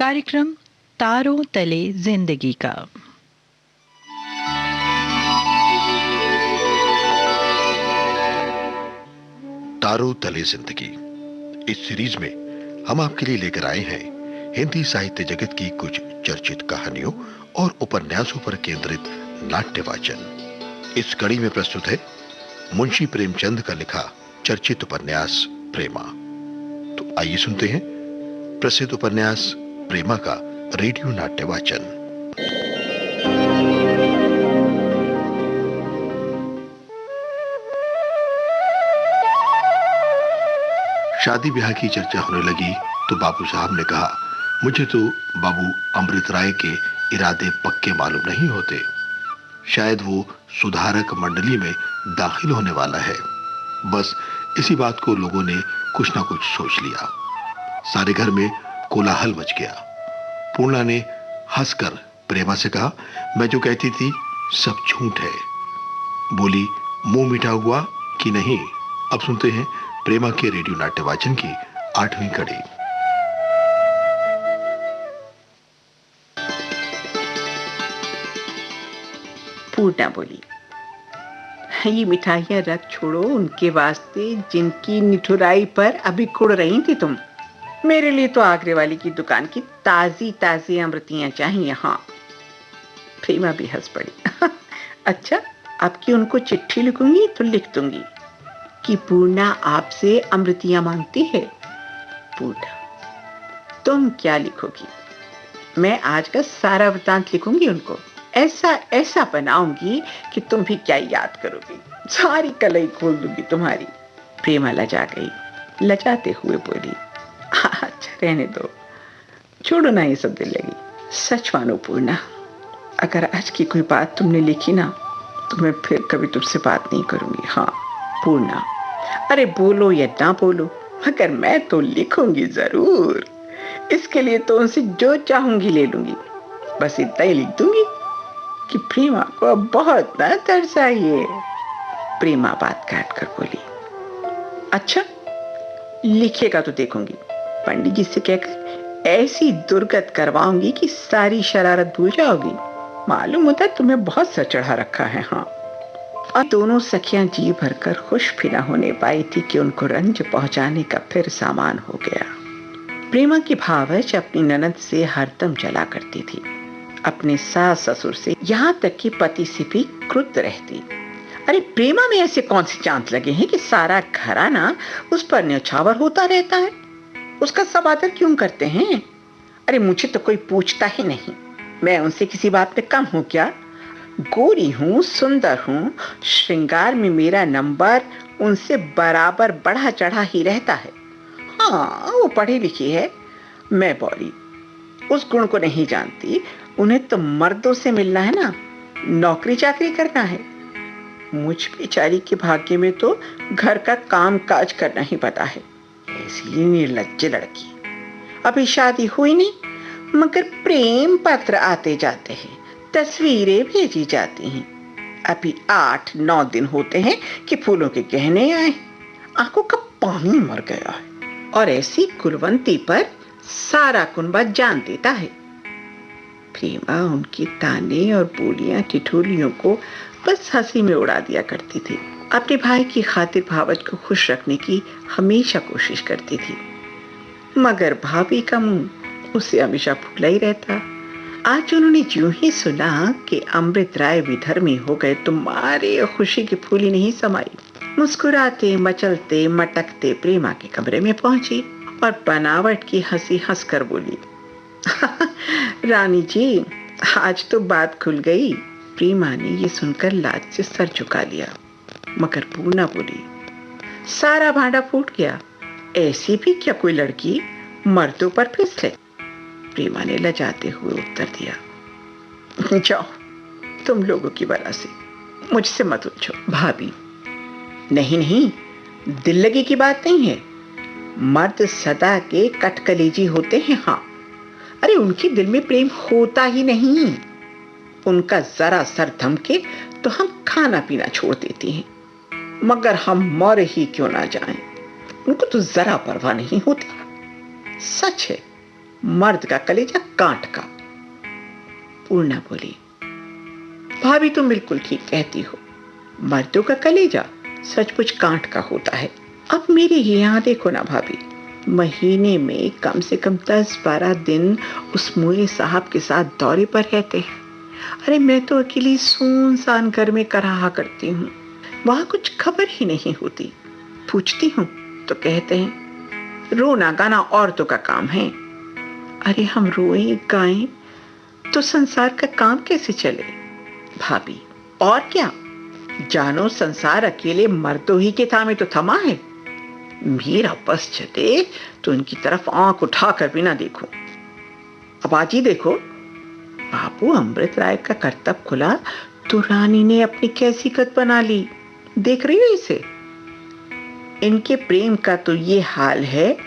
कार्यक्रम तारों तले जिंदगी का। तारों तले जिंदगी इस सीरीज में हम आपके लिए लेकर आए हैं हिंदी साहित्य जगत की कुछ चर्चित कहानियों और उपन्यासों पर केंद्रित नाट्य वाचन। इस कड़ी में प्रस्तुत है मुंशी प्रेमचंद का लिखा चर्चित उपन्यास प्रेमा। तो आइए सुनते हैं प्रसिद्ध उपन्यास प्रेमा का रेडियो नाट्य वाचन। शादी ब्याह की चर्चा होने लगी तो बाबू साहब ने कहा, मुझे तो बाबू अमृत राय के इरादे पक्के मालूम नहीं होते। शायद वो सुधारक मंडली में दाखिल होने वाला है। बस इसी बात को लोगों ने कुछ ना कुछ सोच लिया। सारे घर में कोलाहल मच गया। पूर्णा ने हंसकर प्रेमा से कहा, मैं जो कहती थी सब झूठ है। बोली, मुंह मीठा हुआ कि नहीं? अब सुनते हैं प्रेमा के रेडियो नाट्य वाचन की 8वीं कड़ी। पूर्णा बोली, ये मिठाइयां रख छोड़ो उनके वास्ते जिनकी निठुराई पर अभी कुड़ रही थी तुम। मेरे लिए तो आगरे वाली की दुकान की ताजी ताजी अमृतियां चाहिए। हाँ। प्रेमा भी हंस पड़ी। अच्छा, आपकी उनको चिट्ठी लिखूंगी तो लिख दूंगी कि पूर्णा आपसे अमृतियां मांगती है। पूर्णा, तुम क्या लिखोगी? मैं आज का सारा वृतांत लिखूंगी उनको। ऐसा ऐसा बनाऊंगी कि तुम भी क्या याद करोगी। सारी कलई खोल दूंगी तुम्हारी। प्रेमा लजा गई। लजाते हुए बोली, अच्छा रहने दो, छोड़ो ना ये सब दिल लगी। सच मानो पूर्णा, अगर आज की कोई बात तुमने लिखी ना तो मैं फिर कभी तुमसे बात नहीं करूंगी। हाँ। पूर्णा, अरे बोलो या ना बोलो, मगर मैं तो लिखूंगी जरूर। इसके लिए तो उनसे जो चाहूंगी ले लूंगी। बस इतना ही लिख दूंगी कि प्रेमा को अब बहुत ना तरस आई है। प्रेमा बात काट कर बोली, अच्छा लिखेगा तो देखूंगी। पंडित जी से कहकर ऐसी दुर्गत करवाऊंगी कि सारी शरारत भूल जाओगी। मालूम होता है तुम्हें बहुत सर चढ़ा रखा है। हाँ। और दोनों सखियां जी भरकर खुश भी ना होने पाई थी कि उनको रंज पहुंचाने का फिर सामान हो गया। प्रेमा की भावच अपनी ननद से हरदम जला करती थी। अपने सास ससुर से, यहाँ तक कि पति से भी क्रुद्ध रहती। अरे प्रेमा में ऐसे कौन से चांद लगे हैं कि सारा घराना उस पर न्यौछावर होता रहता है? उसका सब आदर क्यों करते हैं? अरे मुझे तो कोई पूछता ही नहीं। मैं उनसे किसी बात पे कम हूं क्या? गोरी हूं, सुंदर हूं, श्रृंगार में मेरा नंबर उनसे बराबर बढ़ा चढ़ा ही रहता है। हाँ, वो पढ़ी लिखी है, मैं बौरी, उस गुण को नहीं जानती। उन्हें तो मर्दों से मिलना है ना, नौकरी चाकरी करना है। मुझ बेचारी के भाग्य में तो घर का काम काज करना ही पता है। ऐसी निर्लज्ज लड़की। अभी शादी हुई नहीं, मगर प्रेम पत्र आते जाते हैं, तस्वीरें भेजी जाती हैं। अभी 8-9 दिन होते हैं कि फूलों के गहने आए। आंखों का पानी मर गया है। और ऐसी कुलवंती पर सारा कुनबा जान देता है। प्रेमा उनकी ताने और बोलियां ठिठोलियों को बस हंसी में उड़ा दिया करती थी। अपने भाई की खातिर भावच को खुश रखने की हमेशा कोशिश करती थी, मगर भाभी का मुंह उसे हमेशा फूला ही रहता। आज उन्होंने ज्यों ही सुना कि अमृत राय विधर्मी हो गए तो मारे खुशी की फूली नहीं समाई। मुस्कुराते मचलते मटकते प्रेमा के कमरे में पहुंची और बनावट की हंसी हंसकर बोली, रानी जी, आज तो बात खुल गई। प्रेमा ने ये सुनकर लाज से सर झुका लिया, मगर पूर्णा बोली, सारा भांडा फूट गया। ऐसी भी क्या कोई लड़की मर्दों पर फिसले? प्रेमा ने लजाते हुए उत्तर दिया, जाओ तुम लोगों की बला से मुझसे मत उलझो। भाभी, नहीं नहीं, दिल लगी की बात नहीं है। मर्द सदा के कटकलेजी होते हैं। हाँ। अरे उनके दिल में प्रेम होता ही नहीं। उनका जरा सर धमके तो हम खाना पीना छोड़ देते हैं, मगर हम मर ही क्यों ना जाएं, उनको तो जरा परवाह नहीं होती। सच है, मर्द का कलेजा कांट का। पूर्णा बोली, भाभी तुम बिल्कुल ठीक कहती हो, मर्दों का कलेजा सचमुच कांट का होता है। अब मेरे यहाँ देखो ना भाभी, महीने में कम से कम 10-12 दिन उस मुए साहब के साथ दौरे पर रहते हैं। अरे मैं तो अकेली सुनसान घर में कराहा करती हूँ, वहां कुछ खबर ही नहीं होती। पूछती हूँ तो कहते हैं रोना गाना औरतों का काम है। अरे हम रोएं गाएं तो संसार का काम कैसे चले भाभी? और क्या जानो, संसार अकेले मर्दों ही के थामे तो थमा है। मेरा बस चले तो उनकी तरफ आंख उठाकर भी ना देखो। अब आज ही देखो, बाबू अमृत राय का करतब खुला तो रानी ने अपनी कैसी कद बना ली। देख रही हो इसे? इनके प्रेम का तो ये हाल है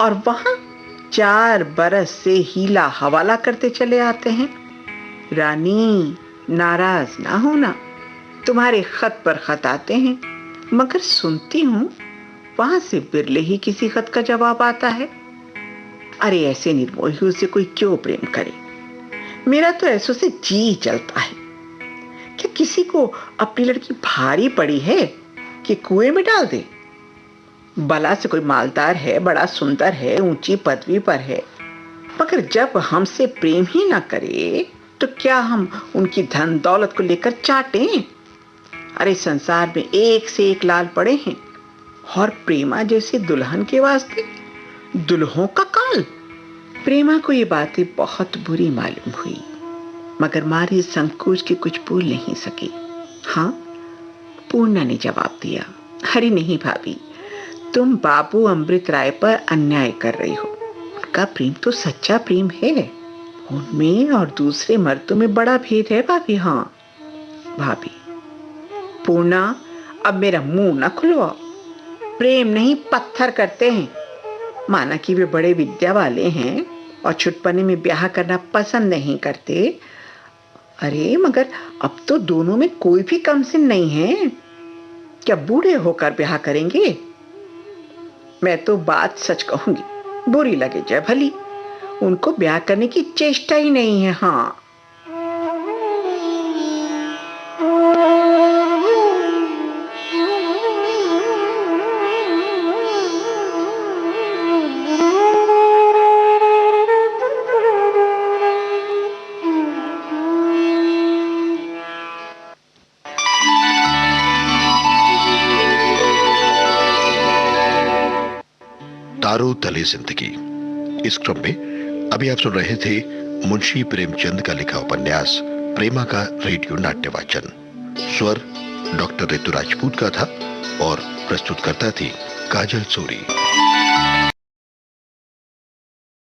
और वहां 4 बरस से हीला हवाला करते चले आते हैं। रानी नाराज ना होना, तुम्हारे खत पर खत आते हैं, मगर सुनती हूं वहां से बिरले ही किसी खत का जवाब आता है। अरे ऐसे निर्मोहियों से कोई क्यों प्रेम करे? मेरा तो ऐसो से जी चलता है। क्या किसी को अपनी लड़की भारी पड़ी है कि कुएं में डाल दे? भला से कोई मालदार है, बड़ा सुंदर है, ऊंची पदवी पर है, मगर जब हमसे प्रेम ही ना करे तो क्या हम उनकी धन दौलत को लेकर चाटें? अरे संसार में एक से एक लाल पड़े हैं और प्रेमा जैसे दुल्हन के वास्ते दुल्हों का काल। प्रेमा को ये बातें बहुत बुरी मालूम हुई, मगर मारी संकोच के कुछ बोल नहीं सकी। हाँ, पूर्णा ने जवाब दिया, अरे नहीं भाभी, तुम बाबू अमृत राय पर अन्याय कर रही हो। उनका प्रेम तो सच्चा प्रेम है, उनमें और दूसरे मर्दों में बड़ा भेद है भाभी। हाँ भाभी। पूर्णा, अब मेरा मुंह ना खुलवाओ। प्रेम नहीं पत्थर करते हैं। माना कि वे बड़े विद्या वाले हैं और छुटपने में ब्याह करना पसंद नहीं करते। अरे मगर अब तो दोनों में कोई भी कम सिन नहीं है। क्या बूढ़े होकर ब्याह करेंगे? मैं तो बात सच कहूंगी, बुरी लगे जय भली, उनको ब्याह करने की चेष्टा ही नहीं है। हाँ तारों तले जिंदगी, इस क्रम में अभी आप सुन रहे थे मुंशी प्रेमचंद का लिखा उपन्यास प्रेमा का रेडियो नाट्य वाचन। स्वर डॉक्टर ऋतु राजपूत का था और प्रस्तुतकर्ता थी काजल सूरी।